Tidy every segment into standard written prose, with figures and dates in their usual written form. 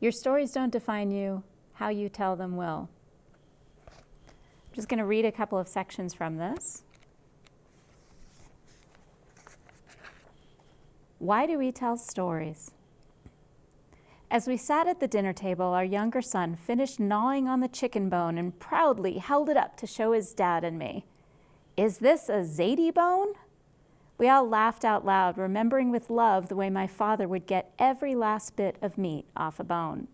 Your stories don't define you, how you tell them will. I'm just going to read a couple of sections from this. Why do we tell stories? As we sat at the dinner table, our younger son finished gnawing on the chicken bone and proudly held it up to show his dad and me. "Is this a Zadie bone?" We all laughed out loud, remembering with love the way my father would get every last bit of meat off a bone.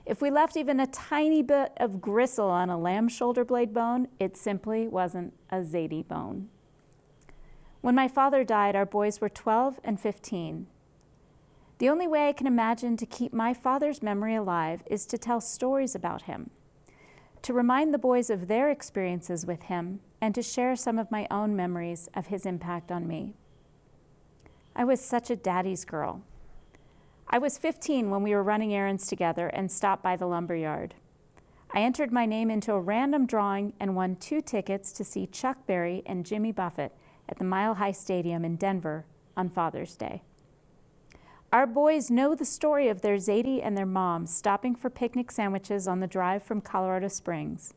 If we left even a tiny bit of gristle on a lamb shoulder blade bone, it simply wasn't a Zadie bone. When my father died, our boys were 12 and 15. The only way I can imagine to keep my father's memory alive is to tell stories about him, to remind the boys of their experiences with him, and to share some of my own memories of his impact on me. I was such a daddy's girl. I was 15 when we were running errands together and stopped by the lumberyard. I entered my name into a random drawing and won 2 tickets to see Chuck Berry and Jimmy Buffett at the Mile High Stadium in Denver on Father's Day. Our boys know the story of their Zadie and their mom stopping for picnic sandwiches on the drive from Colorado Springs,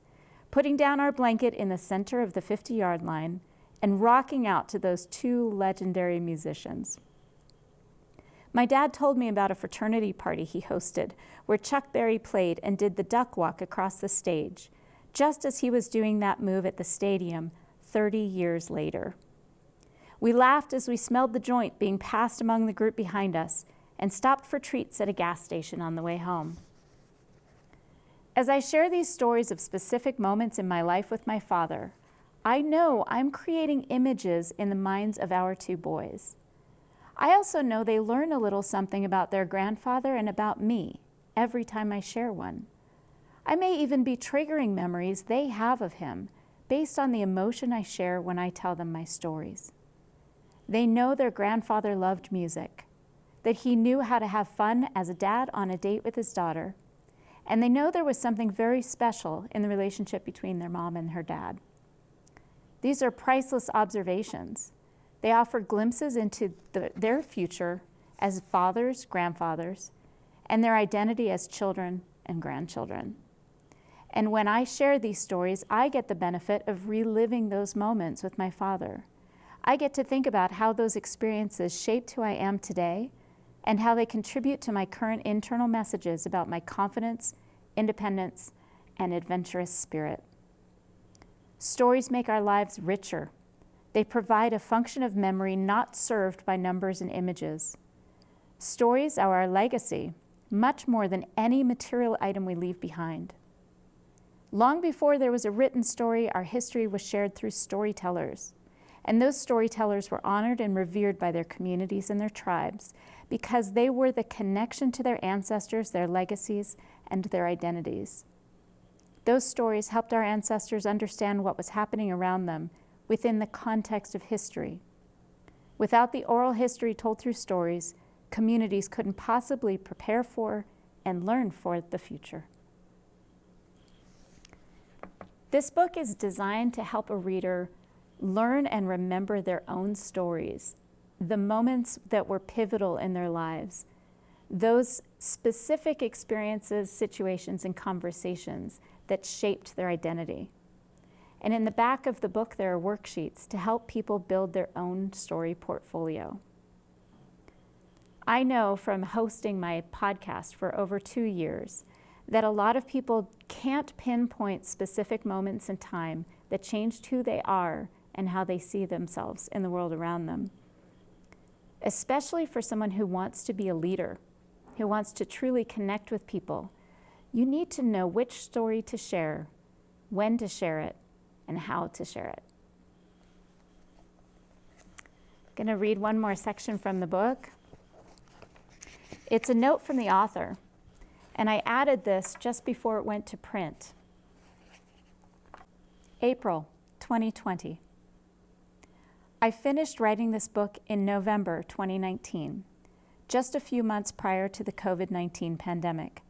putting down our blanket in the center of the 50-yard line, and rocking out to those 2 legendary musicians. My dad told me about a fraternity party he hosted where Chuck Berry played and did the duck walk across the stage, just as he was doing that move at the stadium 30 years later. We laughed as we smelled the joint being passed among the group behind us and stopped for treats at a gas station on the way home. As I share these stories of specific moments in my life with my father, I know I'm creating images in the minds of our 2 boys. I also know they learn a little something about their grandfather and about me every time I share one. I may even be triggering memories they have of him based on the emotion I share when I tell them my stories. They know their grandfather loved music, that he knew how to have fun as a dad on a date with his daughter, and they know there was something very special in the relationship between their mom and her dad. These are priceless observations. They offer glimpses into their future as fathers, grandfathers, and their identity as children and grandchildren. And when I share these stories, I get the benefit of reliving those moments with my father. I get to think about how those experiences shaped who I am today and how they contribute to my current internal messages about my confidence, independence, and adventurous spirit. Stories make our lives richer. They provide a function of memory not served by numbers and images. Stories are our legacy, much more than any material item we leave behind. Long before there was a written story, our history was shared through storytellers. And those storytellers were honored and revered by their communities and their tribes because they were the connection to their ancestors, their legacies, and their identities. Those stories helped our ancestors understand what was happening around them within the context of history. Without the oral history told through stories, communities couldn't possibly prepare for and learn for the future. This book is designed to help a reader learn and remember their own stories, the moments that were pivotal in their lives, those specific experiences, situations, and conversations that shaped their identity. And in the back of the book, there are worksheets to help people build their own story portfolio. I know from hosting my podcast for over 2 years that a lot of people can't pinpoint specific moments in time that changed who they are and how they see themselves in the world around them. Especially for someone who wants to be a leader, who wants to truly connect with people, you need to know which story to share, when to share it, and how to share it. I'm going to read one more section from the book. It's a note from the author, and I added this just before it went to print. April 2020. I finished writing this book in November 2019, just a few months prior to the COVID-19 pandemic,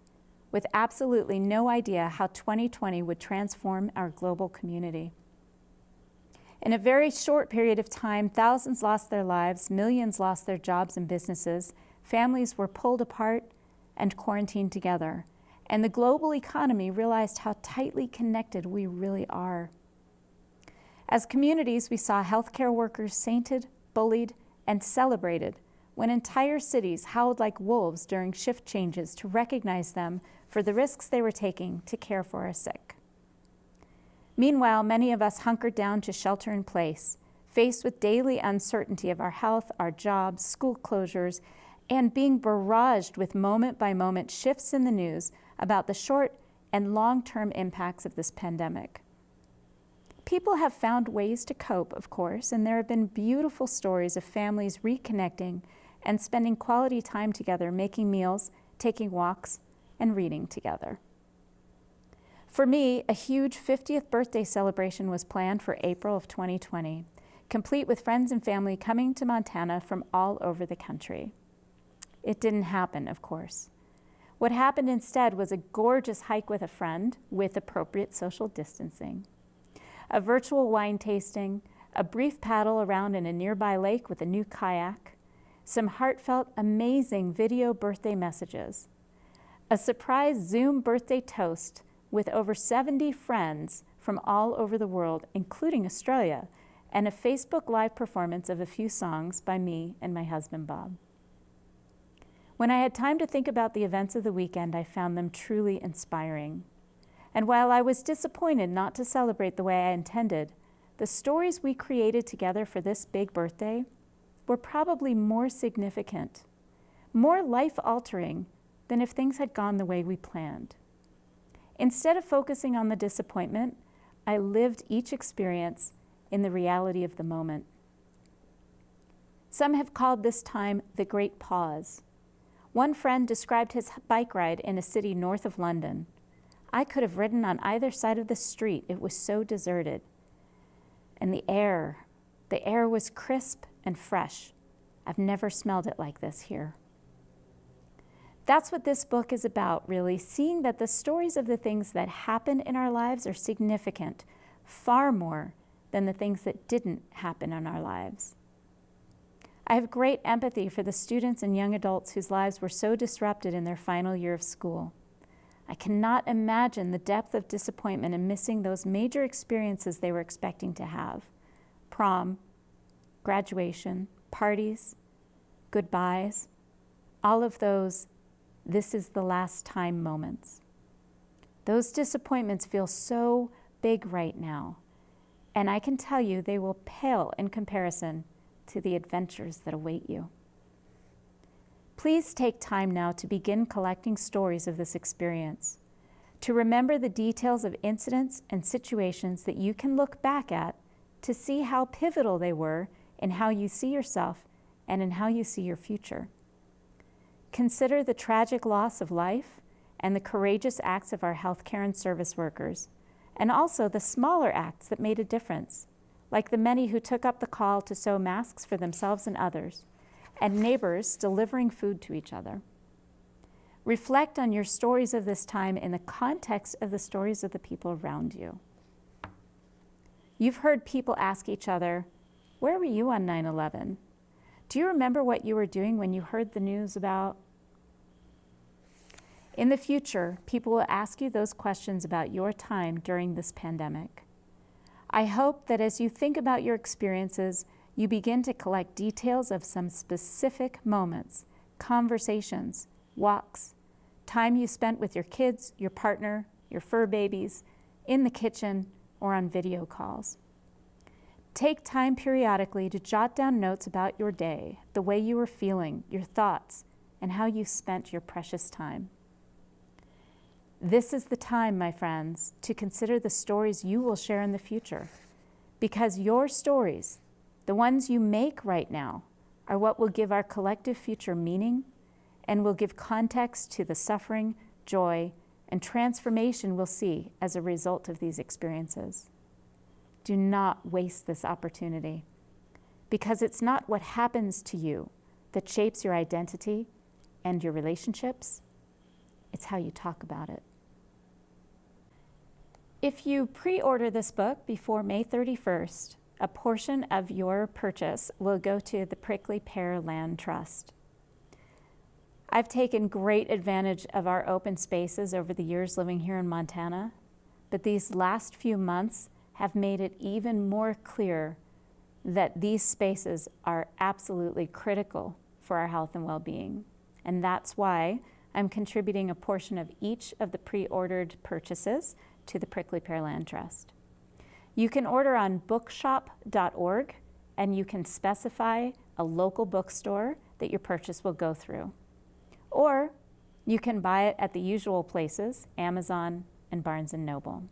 with absolutely no idea how 2020 would transform our global community. In a very short period of time, thousands lost their lives, millions lost their jobs and businesses, families were pulled apart, and quarantined together, and the global economy realized how tightly connected we really are. As communities, we saw healthcare workers sainted, bullied, and celebrated when entire cities howled like wolves during shift changes to recognize them for the risks they were taking to care for our sick. Meanwhile, many of us hunkered down to shelter in place, faced with daily uncertainty of our health, our jobs, school closures, and being barraged with moment-by-moment shifts in the news about the short and long-term impacts of this pandemic. People have found ways to cope, of course, and there have been beautiful stories of families reconnecting and spending quality time together, making meals, taking walks, and reading together. For me, a huge 50th birthday celebration was planned for April of 2020, complete with friends and family coming to Montana from all over the country. It didn't happen, of course. What happened instead was a gorgeous hike with a friend with appropriate social distancing, a virtual wine tasting, a brief paddle around in a nearby lake with a new kayak, some heartfelt, amazing video birthday messages, a surprise Zoom birthday toast with over 70 friends from all over the world, including Australia, and a Facebook Live performance of a few songs by me and my husband, Bob. When I had time to think about the events of the weekend, I found them truly inspiring. And while I was disappointed not to celebrate the way I intended, the stories we created together for this big birthday were probably more significant, more life-altering than if things had gone the way we planned. Instead of focusing on the disappointment, I lived each experience in the reality of the moment. Some have called this time the Great Pause. One friend described his bike ride in a city north of London. I could have ridden on either side of the street. It was so deserted. And the air was crisp and fresh. I've never smelled it like this here. That's what this book is about, really, seeing that the stories of the things that happen in our lives are significant, far more than the things that didn't happen in our lives. I have great empathy for the students and young adults whose lives were so disrupted in their final year of school. I cannot imagine the depth of disappointment in missing those major experiences they were expecting to have. Prom, graduation, parties, goodbyes, all of those "this is the last time" moments. Those disappointments feel so big right now, and I can tell you they will pale in comparison to the adventures that await you. Please take time now to begin collecting stories of this experience, to remember the details of incidents and situations that you can look back at to see how pivotal they were in how you see yourself and in how you see your future. Consider the tragic loss of life and the courageous acts of our healthcare and service workers, and also the smaller acts that made a difference, like the many who took up the call to sew masks for themselves and others, and neighbors delivering food to each other. Reflect on your stories of this time in the context of the stories of the people around you. You've heard people ask each other, "Where were you on 9/11? Do you remember what you were doing when you heard the news about?" In the future, people will ask you those questions about your time during this pandemic. I hope that as you think about your experiences, you begin to collect details of some specific moments, conversations, walks, time you spent with your kids, your partner, your fur babies, in the kitchen, or on video calls. Take time periodically to jot down notes about your day, the way you were feeling, your thoughts, and how you spent your precious time. This is the time, my friends, to consider the stories you will share in the future, because your stories, the ones you make right now, are what will give our collective future meaning and will give context to the suffering, joy, and transformation we'll see as a result of these experiences. Do not waste this opportunity, because it's not what happens to you that shapes your identity and your relationships. It's how you talk about it. If you pre-order this book before May 31st, a portion of your purchase will go to the Prickly Pear Land Trust. I've taken great advantage of our open spaces over the years living here in Montana, but these last few months have made it even more clear that these spaces are absolutely critical for our health and well-being. And that's why I'm contributing a portion of each of the pre-ordered purchases to the Prickly Pear Land Trust. You can order on bookshop.org, and you can specify a local bookstore that your purchase will go through. Or you can buy it at the usual places, Amazon and Barnes & Noble.